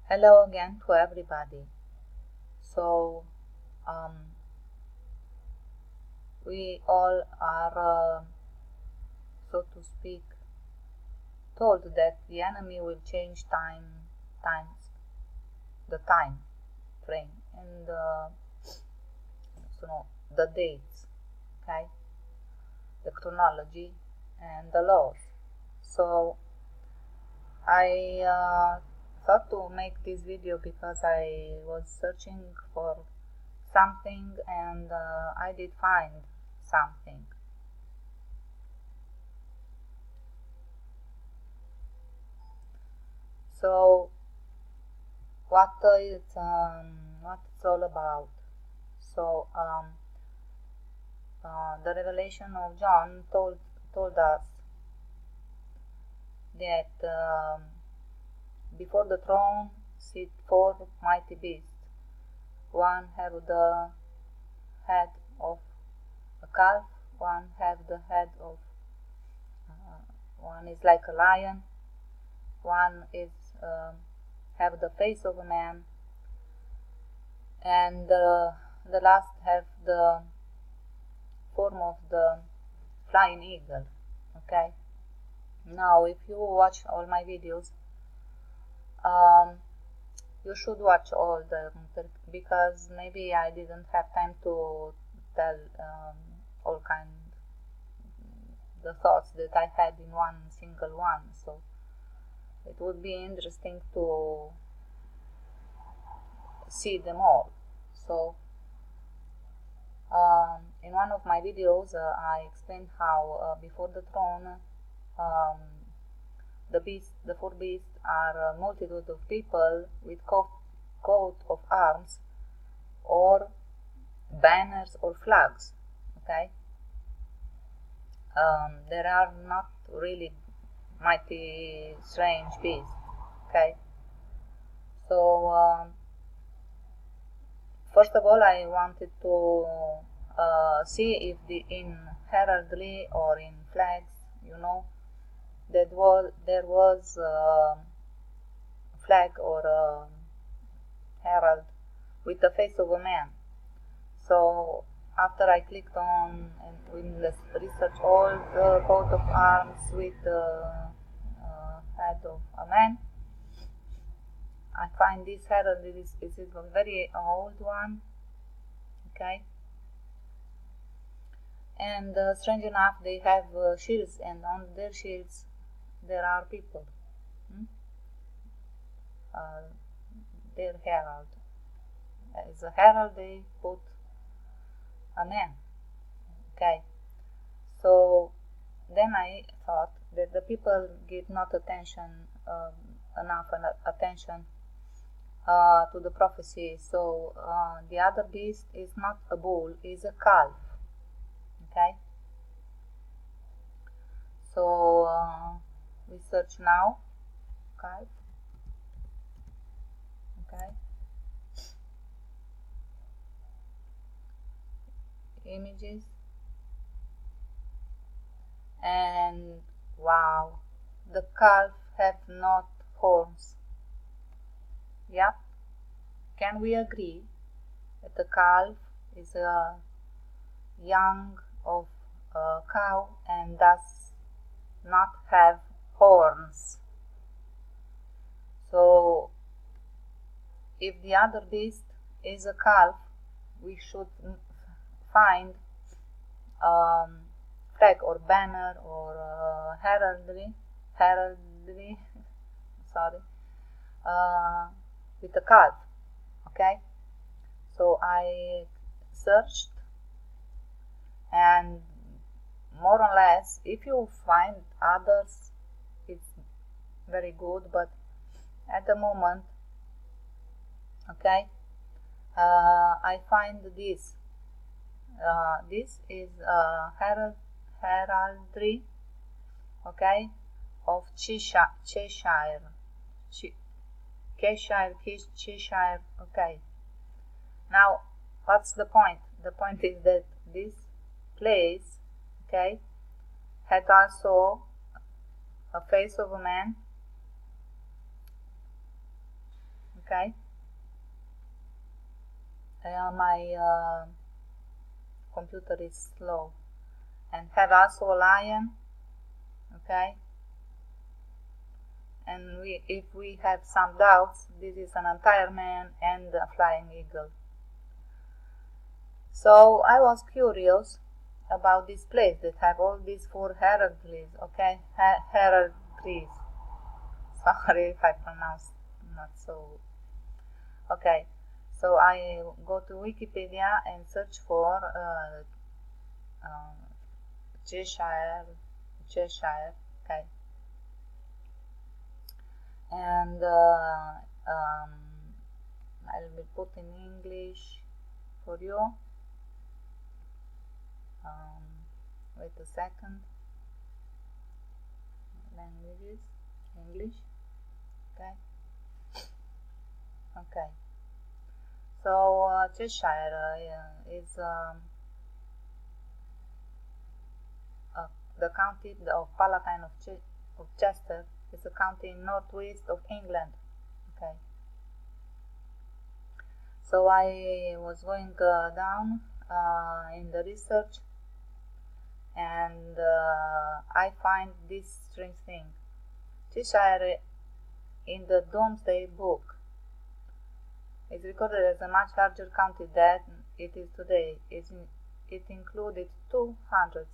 Hello again to everybody. So, we all are, so to speak, told that the enemy will change the time frame and the dates, okay, the chronology and the laws. So, I thought to make this video because I was searching for something and I did find something. So what it's all about. So the revelation of John told us that before the throne sit four mighty beasts. One have the head of a calf, one have the head of one is like a lion, one is have the face of a man, and the last have the form of the flying eagle. Okay, now if you watch all my videos, you should watch all the because maybe I didn't have time to tell all kind the thoughts that I had in one single one, so it would be interesting to see them all. So in one of my videos I explained how before the throne the four beasts are a multitude of people with coat of arms or banners or flags. Okay, there are not really mighty strange beasts. Okay, so first of all I wanted to see if in heraldry or in flags, there was flag or a herald with the face of a man. So after I clicked on and we research all the coat of arms with the head of a man, I find this herald is a very old one. Okay, and strange enough they have shields, and on their shields there are people. Their herald. As a herald they put a man. Okay, so then I thought that the people give not enough attention to the prophecy. So the other beast is not a bull, is a calf. Okay, so we search now calf. Okay, images, and wow, the calf have not horns. Yep, can we agree that the calf is a young of a cow and does not have horns? So if the other beast is a calf, we should find flag or banner or heraldry sorry, with a calf. Okay, so I searched, and more or less if you find others it's very good, but at the moment, okay, I find this this is heraldry, okay, of Cheshire, okay. Now what's the point? The point is that this place, okay, had also a face of a man, Okay. My computer is slow. And have also a lion. Okay. And if we have some doubts, this is an entire man and a flying eagle. So I was curious about this place that have all these 4 heraldries, okay? Heraldries. Sorry if I pronounce not so. Okay, so I go to Wikipedia and search for Cheshire, okay? And I will put in English for you. Wait a second. Languages, English, okay. Okay. So Cheshire is the county of Palatine of Chester. Is a county in northwest of England. Okay. So I was going down in the research, and I find this strange thing. Cheshire in the Domesday Book is recorded as a much larger county than it is today. It included 200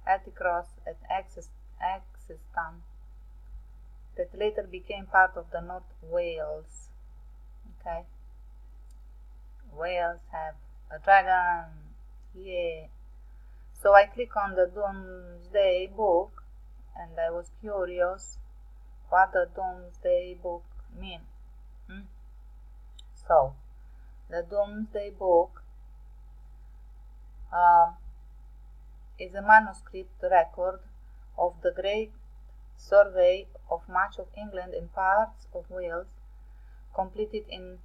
Atticross at Exeston that later became part of the North Wales. Okay. Wales have a dragon. Yeah. So I click on the Domesday Book, and I was curious what the Domesday Book mean. So the Domesday Book is a manuscript record of the Great Survey of much of England and parts of Wales, completed in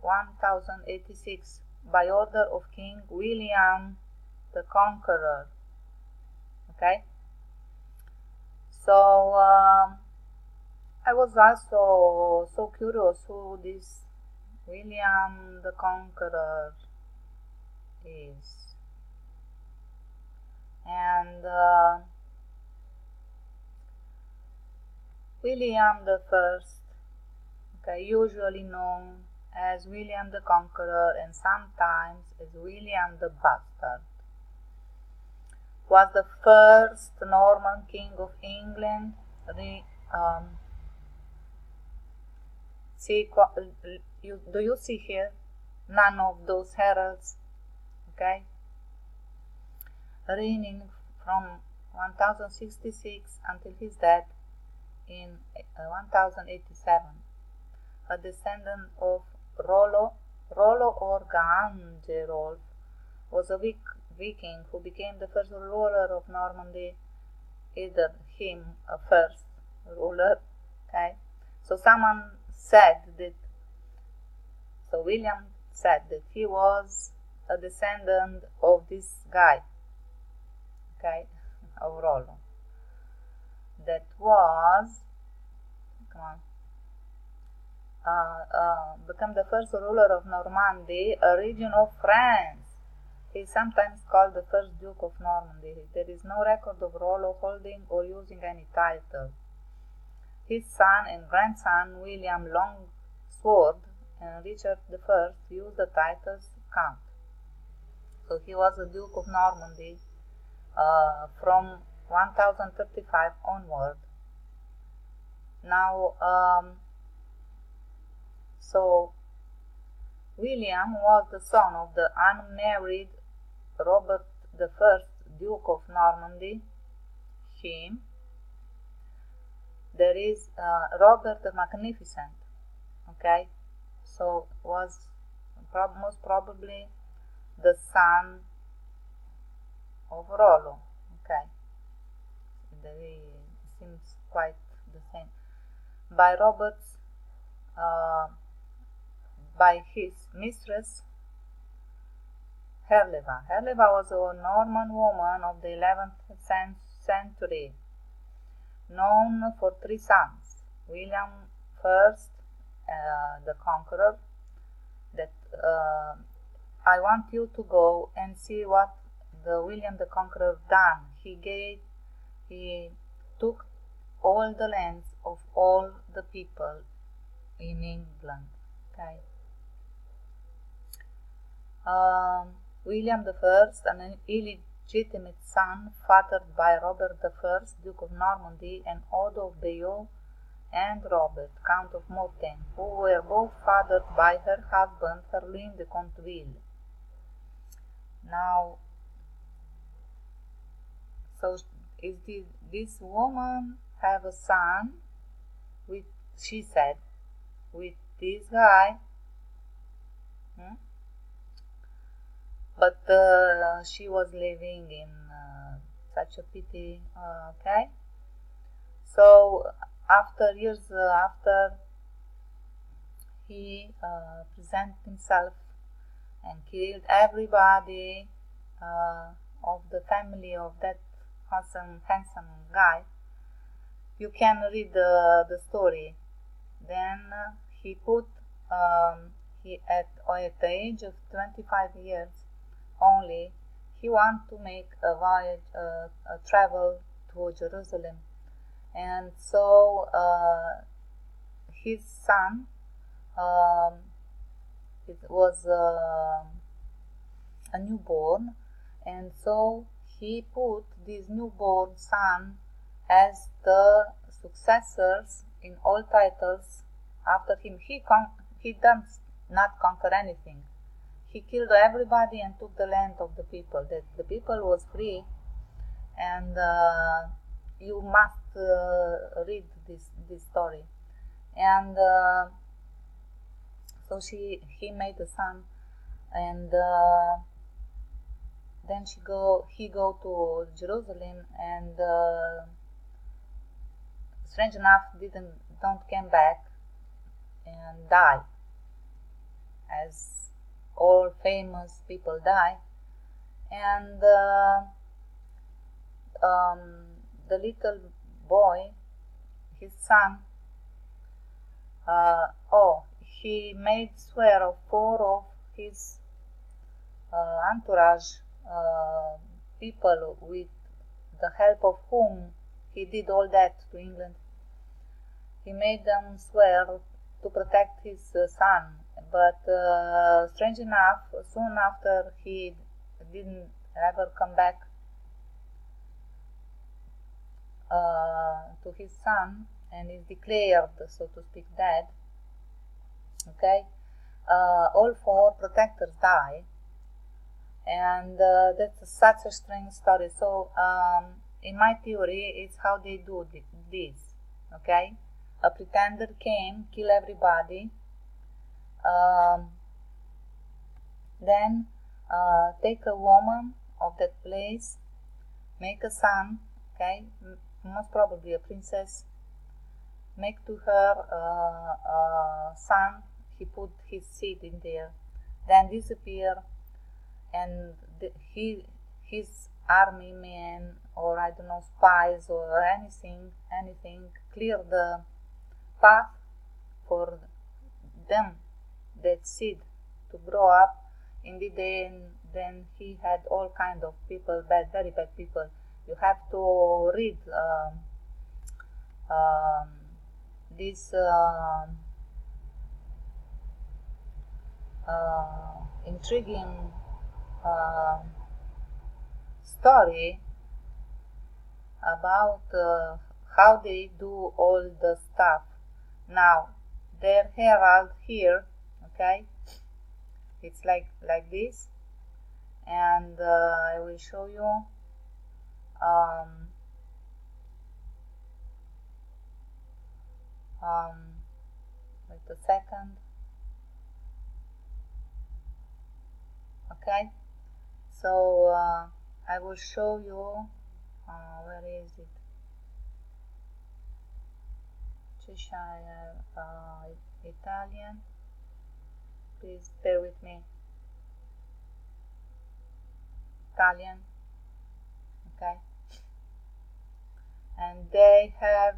1086 by order of King William the Conqueror. Okay, so I was also so curious who this William the Conqueror is, and William the First, okay, usually known as William the Conqueror and sometimes as William the Bastard, was the first Norman king of England. Do you see here? None of those heralds, okay? Reigning from 1066 until his death in 1087. A descendant of Rollo or Gangerolf was a Viking who became the first ruler of Normandy, either him a first ruler, okay? So William said that he was a descendant of this guy, okay, of Rollo. That was, become the first ruler of Normandy, a region of France. He is sometimes called the first Duke of Normandy. There is no record of Rollo holding or using any title. His son and grandson, William Longsword and Richard I, used the titles Count. So he was a Duke of Normandy from 1035 onward. Now, so William was the son of the unmarried Robert I, Duke of Normandy. Him. There is Robert the Magnificent, okay, so was most probably the son of Rollo, okay, they seems quite the same, by his mistress Herleva. Herleva was a Norman woman of the 11th century, known for 3 sons, William first, the conqueror, that I want you to go and see what the William the Conqueror done. He took all the lands of all the people in England. Okay. William I, an illegitimate son, fathered by Robert I, Duke of Normandy, and Odo of Bayeux, and Robert, Count of Mortain, who were both fathered by her husband, Herluin de Conteville. Now, so this woman have a son with, she said, with this guy, but she was living in such a pity. Okay, so years after, he presented himself and killed everybody of the family of that handsome guy. You can read the story. Then he put he at the age of 25 years only, he wanted to make a voyage, a travel to Jerusalem, and so his son, it was a newborn, and so he put this newborn son as the successors in all titles after him. He does not conquer anything. He killed everybody and took the land of the people. That the people was free, and you must read this story. And so he made a son, and then he go to Jerusalem, and strange enough don't came back and die, as all famous people die. And the little boy, his son, he made swear of 4 of his entourage people, with the help of whom he did all that to England. He made them swear to protect his son, but strange enough, soon after, he didn't ever come back to his son, and is declared, so to speak, dead. Okay, all 4 protectors die, and that's such a strange story. So in my theory, it's how they do this. Okay, a pretender came, kill everybody, then take a woman of that place, make a son, okay, most probably a princess, make to her a son, he put his seed in there, then disappear, and his army men, or I don't know, spies or anything, clear the path for them, that seed, to grow up. Indeed, then he had all kind of people, very bad people. You have to read this intriguing story about how they do all the stuff. Now, their herald here, okay, it's like this, and I will show you. Wait a second. Okay, so I will show you. Where is it? Cheshire, Italian. Please bear with me. Italian. Okay, and they have